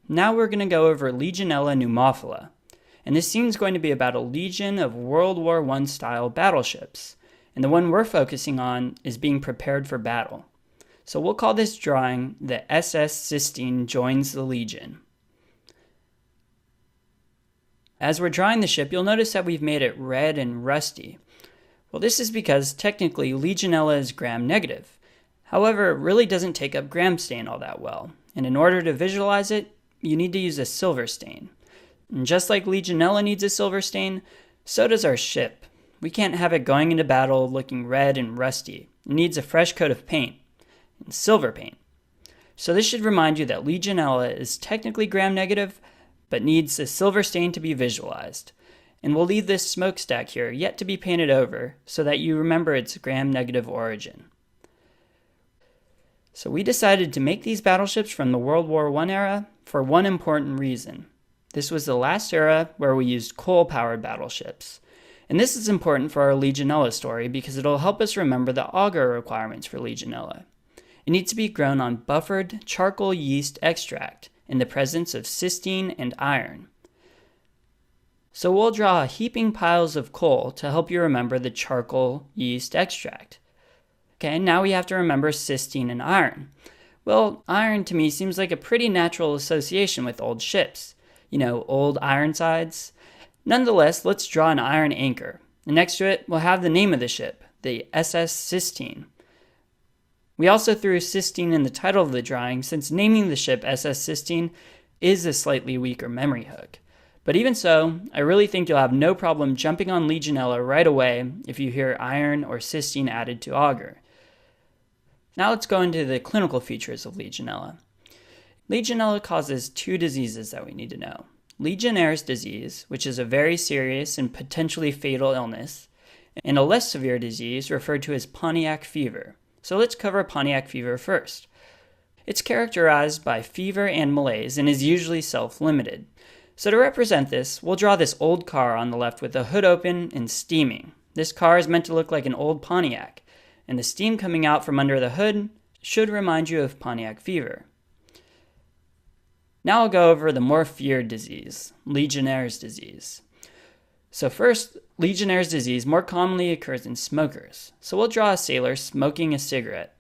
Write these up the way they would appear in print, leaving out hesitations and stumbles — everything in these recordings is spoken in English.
Now we're going to go over Legionella pneumophila. And this scene is going to be about a legion of World War I style battleships. And the one we're focusing on is being prepared for battle. So we'll call this drawing the SS Sistine Joins the Legion. As we're drawing the ship, you'll notice that we've made it red and rusty. Well, this is because technically Legionella is gram-negative. However, it really doesn't take up gram stain all that well. And in order to visualize it, you need to use a silver stain. And just like Legionella needs a silver stain, so does our ship. We can't have it going into battle looking red and rusty. It needs a fresh coat of paint, and silver paint. So this should remind you that Legionella is technically gram-negative, but needs a silver stain to be visualized. And we'll leave this smokestack here yet to be painted over so that you remember its gram-negative origin. So we decided to make these battleships from the World War I era for one important reason. This was the last era where we used coal-powered battleships. And this is important for our Legionella story because it'll help us remember the agar requirements for Legionella. It needs to be grown on buffered charcoal yeast extract in the presence of cysteine and iron. So we'll draw heaping piles of coal to help you remember the charcoal yeast extract. Okay, now we have to remember cysteine and iron. Well, iron to me seems like a pretty natural association with old ships. You know, old Ironsides. Nonetheless, let's draw an iron anchor. And next to it, we'll have the name of the ship, the SS Sistine. We also threw cysteine in the title of the drawing since naming the ship SS Sistine is a slightly weaker memory hook. But even so, I really think you'll have no problem jumping on Legionella right away if you hear iron or cysteine added to agar. Now let's go into the clinical features of Legionella. Legionella causes two diseases that we need to know. Legionnaire's disease, which is a very serious and potentially fatal illness, and a less severe disease referred to as Pontiac fever. So let's cover Pontiac fever first. It's characterized by fever and malaise and is usually self-limited. So to represent this, we'll draw this old car on the left with the hood open and steaming. This car is meant to look like an old Pontiac, and the steam coming out from under the hood should remind you of Pontiac fever. Now I'll go over the more feared disease, Legionnaire's disease. So first, Legionnaire's disease more commonly occurs in smokers. So we'll draw a sailor smoking a cigarette.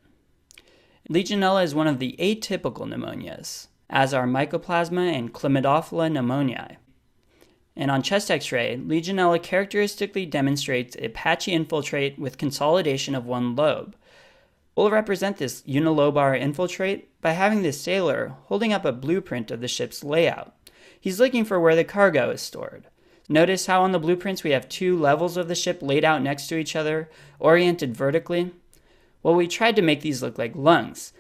Legionella is one of the atypical pneumonias, as are Mycoplasma and Chlamydophila pneumoniae. And on chest x-ray, Legionella characteristically demonstrates a patchy infiltrate with consolidation of one lobe. We'll represent this unilobar infiltrate by having the sailor holding up a blueprint of the ship's layout. He's looking for where the cargo is stored. Notice how on the blueprints we have two levels of the ship laid out next to each other, oriented vertically? Well, we tried to make these look like lungs,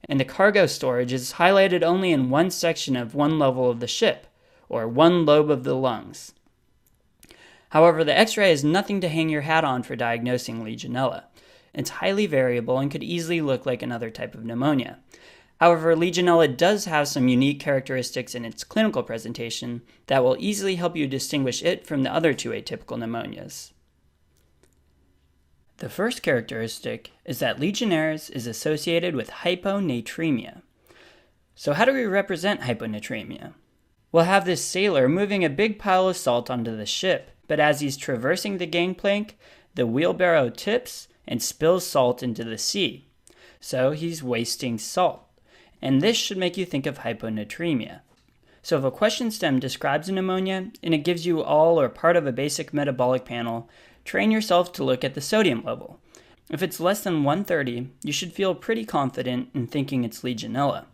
and the cargo storage is highlighted only in one section of one level of the ship, or one lobe of the lungs. However, the X-ray is nothing to hang your hat on for diagnosing Legionella. It's highly variable and could easily look like another type of pneumonia. However, Legionella does have some unique characteristics in its clinical presentation that will easily help you distinguish it from the other two atypical pneumonias. The first characteristic is that Legionnaire's is associated with hyponatremia. So how do we represent hyponatremia? We'll have this sailor moving a big pile of salt onto the ship, but as he's traversing the gangplank, the wheelbarrow tips and spills salt into the sea. So he's wasting salt. And this should make you think of hyponatremia. So if a question stem describes a pneumonia and it gives you all or part of a basic metabolic panel, train yourself to look at the sodium level. If it's less than 130, you should feel pretty confident in thinking it's Legionella.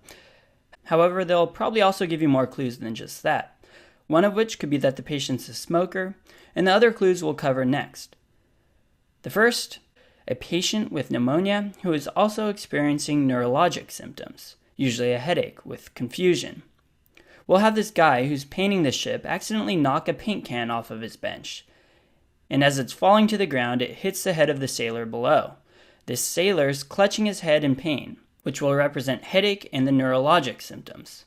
However, they'll probably also give you more clues than just that, one of which could be that the patient's a smoker, and the other clues we'll cover next. The first, a patient with pneumonia who is also experiencing neurologic symptoms, usually a headache with confusion. We'll have this guy who's painting the ship accidentally knock a paint can off of his bench, and as it's falling to the ground, it hits the head of the sailor below. This sailor's clutching his head in pain, which will represent headache and the neurologic symptoms.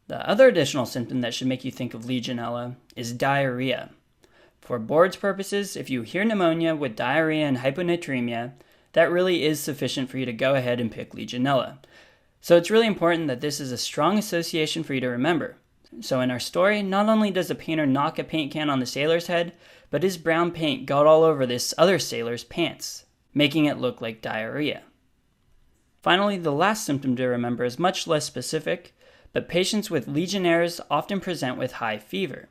The other additional symptom that should make you think of Legionella is diarrhea. For board's purposes, if you hear pneumonia with diarrhea and hyponatremia, that really is sufficient for you to go ahead and pick Legionella. So it's really important that this is a strong association for you to remember. So in our story, not only does a painter knock a paint can on the sailor's head, but his brown paint got all over this other sailor's pants, making it look like diarrhea. Finally, the last symptom to remember is much less specific, but patients with Legionnaires often present with high fever,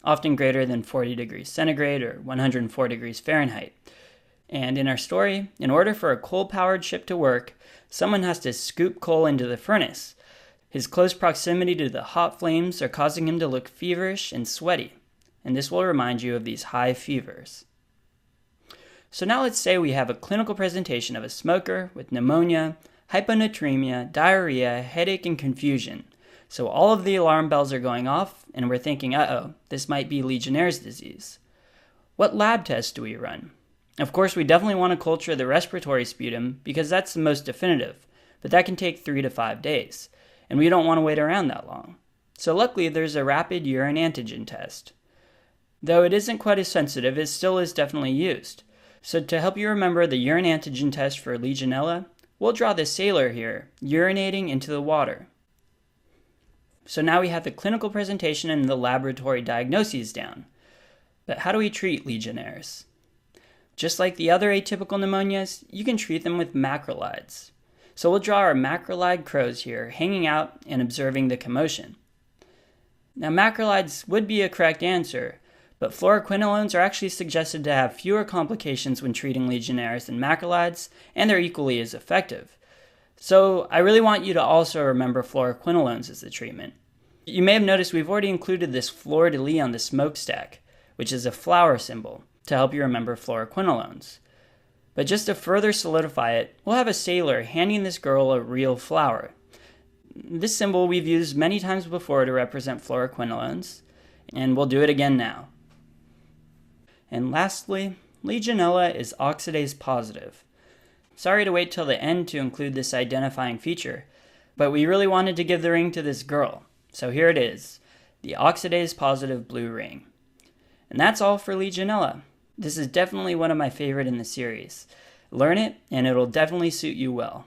often greater than 40 degrees centigrade or 104 degrees Fahrenheit. And in our story, in order for a coal-powered ship to work, someone has to scoop coal into the furnace. His close proximity to the hot flames are causing him to look feverish and sweaty, and this will remind you of these high fevers. So now let's say we have a clinical presentation of a smoker with pneumonia, hyponatremia, diarrhea, headache, and confusion. So all of the alarm bells are going off, and we're thinking, uh-oh, this might be Legionnaire's disease. What lab test do we run? Of course, we definitely want to culture the respiratory sputum because that's the most definitive, but that can take 3 to 5 days, and we don't want to wait around that long. So luckily, there's a rapid urine antigen test. Though it isn't quite as sensitive, it still is definitely used. So to help you remember the urine antigen test for Legionella, we'll draw the sailor here, urinating into the water. So now we have the clinical presentation and the laboratory diagnoses down. But how do we treat Legionnaires? Just like the other atypical pneumonias, you can treat them with macrolides. So we'll draw our macrolide crows here, hanging out and observing the commotion. Now macrolides would be a correct answer, but fluoroquinolones are actually suggested to have fewer complications when treating Legionnaires than macrolides, and they're equally as effective. So I really want you to also remember fluoroquinolones as the treatment. You may have noticed we've already included this fleur-de-lis on the smokestack, which is a flower symbol, to help you remember fluoroquinolones. But just to further solidify it, we'll have a sailor handing this girl a real flower. This symbol we've used many times before to represent fluoroquinolones, and we'll do it again now. And lastly, Legionella is oxidase positive. Sorry to wait till the end to include this identifying feature, but we really wanted to give the ring to this girl. So here it is, the oxidase positive blue ring. And that's all for Legionella. This is definitely one of my favorite in the series. Learn it, and it'll definitely suit you well.